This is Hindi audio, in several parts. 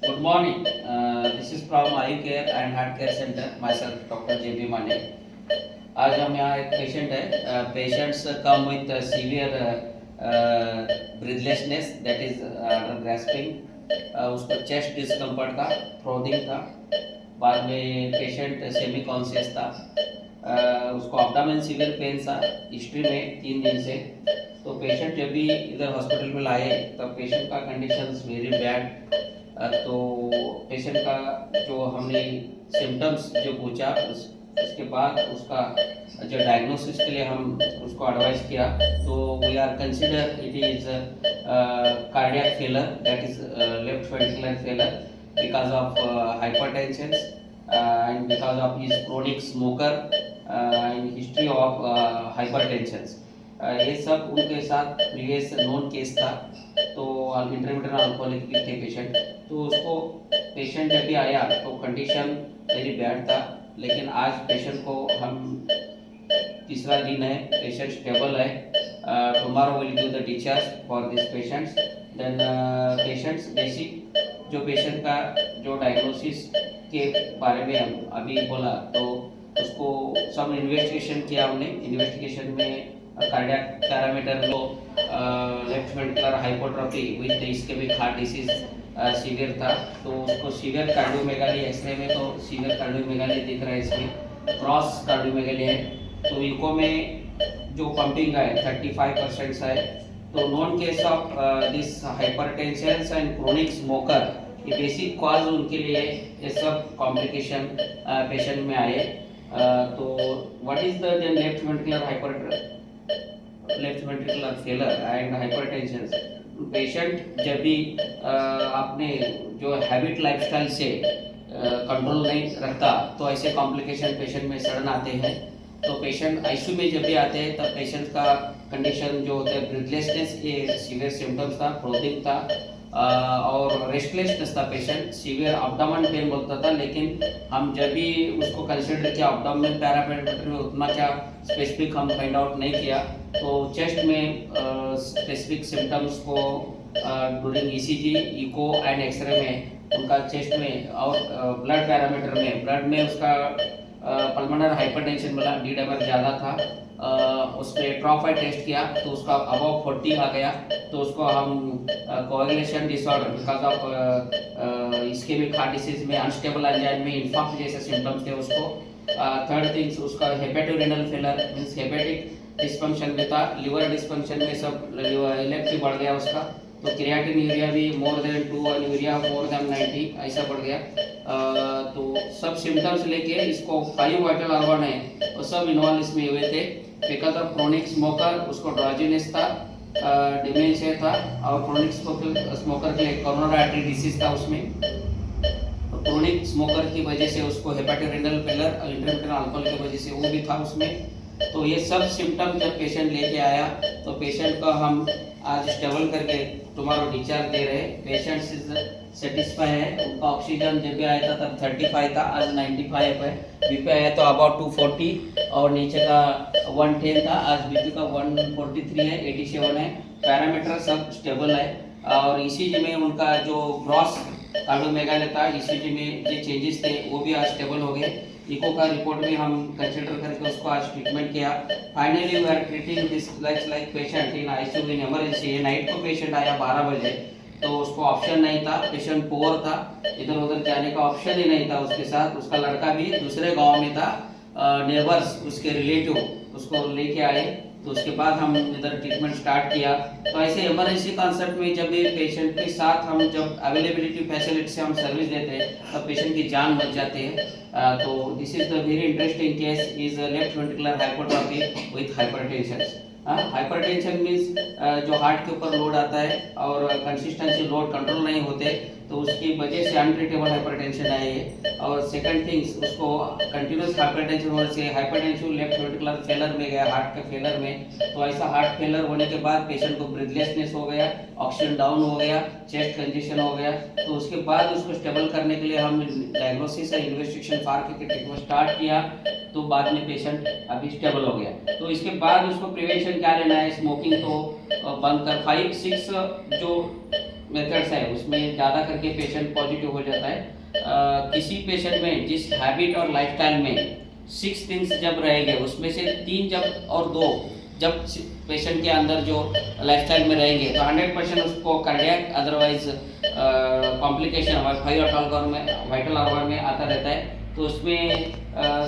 Good morning. This is from Eye Care and Heart Care Center. Myself, Dr. JB Mane. आज हम यहाँ एक पेशेंट है. Patients come with severe breathlessness, that is under grasping. उसको chest discomfort था, throbbing था. बाद में पेशेंट सेमी कॉन्शियस था. उसको abdomen severe पेन था हिस्ट्री में 3 दिन से. तो पेशेंट जब भी इधर हॉस्पिटल में लाए तब पेशेंट का कंडीशन वेरी बैड. तो पेशेंट का जो हमने सिम्टम्स जो पूछा उसके बाद उसका जो डायग्नोसिस के लिए हम उसको एडवाइस किया. तो we are consider it is cardiac failure, that is left ventricular failure because of hypertension and because of his chronic smoker and history of hypertension. ये सब उनके साथ प्रीवियस नोन केस था. तो इंटरमीडिएट अल्कोहलिक थे पेशेंट. तो उसको पेशेंट जब भी आया तो कंडीशन वेरी बैड था. लेकिन आज पेशेंट को हम तीसरा दिन है, पेशेंट स्टेबल है. Tomorrow will do the discharge for this patients. Then patients basic जो पेशेंट का जो डायग्नोसिस के बारे में हम अभी बोला तो उसको सब इन्वेस्टिगेशन किया हमने. इन्वेस्टिगेशन में cardiac parameter low, left ventricular hypotrophy with ischaemic heart disease severe था. तो उसको सीवियर कार्डियोमेगाली एक्सरे में तो सीवियर कार्डियोमेगाली दिख रहा है, इसमें क्रॉस कार्डियोमेगाली है. तो इको में जो पंपिंग है 35% है. तो non case of this hypertension and chronic smoker, ये बेसिक कॉज उनके लिए ये सब कॉम्प्लिकेशन पेशेंट में आए. तो what is the left ventricular failure and hypertension. Patient जब भी आपने जो हैबिट लाइफस्टाइल से कंट्रोल नहीं रखता तो ऐसे कॉम्प्लिकेशन पेशेंट में सडन आते हैं. तो पेशेंट आईसीयू में जब भी आते हैं तब पेशेंट का कंडीशन जो होता है ब्रीथलेसनेस, ये सीवियर सिम्टम्स था, फ्रोथिंग था और रेस्टलेसनेस था. पेशेंट सीवियर अब्डोमेन पेन बोलता था. लेकिन हम जब भी उसको कंसिडर किया अब्डोमेन पैरामीटर में उतना क्या स्पेसिफिक हम फाइंड आउट नहीं किया. तो चेस्ट में स्पेसिफिक सिम्टम्स को during ECG, echo and X ray में उनका चेस्ट में और ब्लड पैरामीटर में ब्लड में उसका पल्मोनर हाइपरटेंशन मिला, डी डबर ज़्यादा था. उसमें ट्रॉफाई टेस्ट किया तो उसका अबाउ 40 आ गया. तो उसको हम coagulation disorder because of ischaemic heart disease में अनस्टेबल एंजाइम में इन्फार्क्ट जैसे सिम्टम्स थे उसको. थर्ड थिंग्स उसका hepatorenal failure means hepatic dysfunction में था. लिवर डिस्फंक्शन में सब इलेक्ट्री बढ़ गया उसका. तो क्रिएटिन यूरिया भी मोर देन 2 और यूरिया मोर देन 90 ऐसा बढ़ गया. तो सब सिम्टम्स लेके इसको 5 वाइटल ऑर्गन है वो सब इन्वॉल्व इसमें हुए थे. बिकॉज ऑफ क्रोनिक स्मोकर उसको ड्राउजीनेस था, डिमेंशिया था और क्रोनिक स्मोकर के लिए कोरोनरी आर्टरी डिसीज था उसमें. क्रोनिक स्मोकर की वजह से उसको हेपेटोरेनल फेलर और इंटरमिटेंट अल्कोहल की वजह से वो भी था उसमें. तो ये सब सिम्टम जब पेशेंट लेके आया तो पेशेंट को हम आज स्टेबल करके टुमारो डिस्चार्ज दे रहे हैं. पेशेंट सेटिस्फाई है. उनका ऑक्सीजन जब भी आया था तब 35 था, आज 95 है. बीपी आया तो अबाउट 240 और नीचे का 110 था, आज बीपी का 143 है, 87 है. पैरामीटर सब स्टेबल है. और ईसीजी में उनका जो ग्रॉस कार्डियोमेगाली था, ईसीजी में जो चेंजेस थे वो भी आज स्टेबल हो गए. इको का रिपोर्ट भी हम कंसिडर करके उसको आज ट्रीटमेंट किया. Finally we are treating this like patient in ICU in emergency. Night को पेशेंट आया 12 बजे. तो उसको ऑप्शन नहीं था, पेशेंट पुअर था, इधर उधर जाने का ऑप्शन ही नहीं था उसके साथ. उसका लड़का भी दूसरे गांव में था, नेबर्स उसके रिलेटिव उसको लेके आए. तो उसके बाद हम इधर ट्रीटमेंट स्टार्ट किया. तो ऐसे इमरजेंसी कॉन्सेप्ट में जब भी पेशेंट के साथ हम जब अवेलेबिलिटी फैसिलिटी से हम सर्विस देते हैं तब पेशेंट की जान बच जाती है. तो this is the very interesting case is left ventricular hypertrophy with hypertension. Hypertension means जो हार्ट के ऊपर लोड आता है और कंसिस्टेंसी लोड कंट्रोल नहीं होते तो उसकी वजह से अनट्रीटेबल हाइपरटेंशन आई है. और सेकंड थिंग्स उसको कंटिन्यूस हाइपरटेंशन होने से हाइपरटेंशन लेफ्ट वेंट्रिकुलर फेलर में गया, हार्ट के फेलर में. तो ऐसा हार्ट फेलर होने के बाद पेशेंट को ब्रीथलेसनेस हो गया, ऑक्सीजन डाउन हो गया, चेस्ट कंजेशन हो गया. तो उसके बाद उसको स्टेबल करने के लिए हम डायग्नोसिस और इन्वेस्टिगेशन फार के ट्रीटमेंट स्टार्ट किया. तो बाद में पेशेंट अभी स्टेबल हो गया. तो इसके बाद उसको प्रिवेंशन क्या लेना है, स्मोकिंग तो बंद कर 5-6 जो मेथड्स है उसमें ज़्यादा करके पेशेंट पॉजिटिव हो जाता है। किसी पेशेंट में जिस हैबिट और लाइफस्टाइल में 6 थिंग्स जब रहेंगे उसमें से 3 जब और 2 जब पेशेंट के अंदर जो लाइफस्टाइल में रहेंगे तो 100% उसको cardiac otherwise complication vital organ में आता रहता है। तो उसमें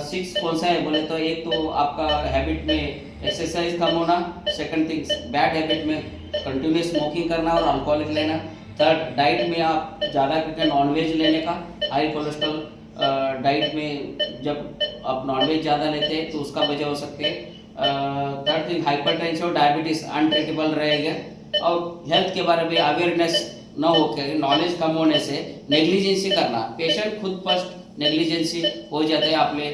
6 कौन सा है बोले तो एक तो आपका हैबिट में एक्सरसाइज कम होना, सेकंड थिंग्स बैड हैबिट में कंटिन्यूस स्मोकिंग करना और अल्कोहलिक लेना, थर्ड डाइट में आप ज़्यादा करके नॉनवेज लेने का, हाई कोलेस्ट्रॉल डाइट में जब आप नॉनवेज ज़्यादा लेते हैं तो उसका वजह हो सकती है। थर्ड थिंग हाइपरटेंशन और डायबिटीज़ अनट्रीटेबल रहेगा। और हेल्थ के बारे में अवेयरनेस न होकर नॉलेज कम होने से नेग्लिजेंसी करना, पेशेंट खुद फर्स्ट नेग्लिजेंसी हो जाते हैं अपने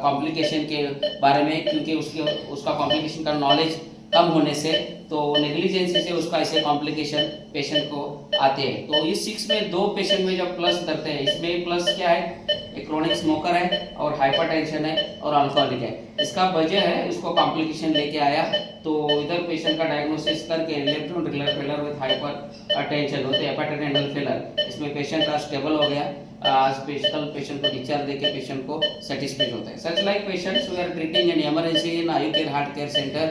कॉम्प्लिकेशन के बारे में, क्योंकि उसका कॉम्प्लिकेशन का नॉलेज कम होने से तो नेग्लिजेंसी से उसका ऐसे कॉम्प्लिकेशन पेशेंट को आते हैं। तो इस 6 में 2 पेशेंट में जब प्लस करते हैं, इसमें प्लस क्या है, एक क्रोनिक स्मोकर है और हाइपरटेंशन है और अल्कोहलिक है। इसका वजह है उसको कॉम्प्लिकेशन लेके आया। तो इधर पेशेंट का डायग्नोसिस करके left ventricular failure with hypertension होते हेपेटिक रेनल फेलर, इसमें पेशेंट का स्टेबल हो गया। आज पेशेंट को डिस्चार्ज देके पेशेंट को सेटिस्फाइड होता है। Such like patients we are treating in emergency in I care heart care centre.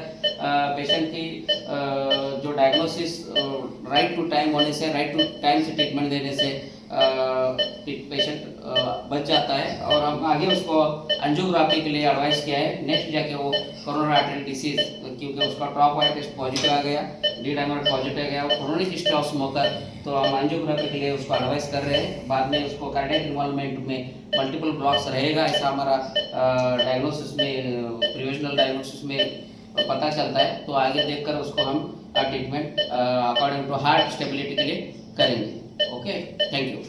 Patient की जो डायग्नोसिस राइट टू टाइम होने से, राइट टू टाइम से ट्रीटमेंट देने से पेशेंट बच जाता है। और हम आगे उसको एंजियोग्राफी के लिए एडवाइस किया है। नेक्स्ट जाके वो कोरोनरी आर्टरी डिसीज, क्योंकि उसका टॉप वायर टेस्ट पॉजिटिव आ गया, डी डायमर पॉजिटिव आ गया, वो क्रोनिक हिस्ट्री ऑफ स्मोकर, तो हम एंजियोग्राफी के लिए उसको एडवाइस कर रहे हैं। बाद में उसको कार्डियक इन्वॉल्वमेंट में मल्टीपल ब्लॉक्स रहेगा, ऐसा हमारा डायग्नोसिस में, प्रिविजनल डायग्नोसिस में पता चलता है। तो आगे देखकर उसको हम treatment according to heart stability के लिए करेंगे। Okay, thank you.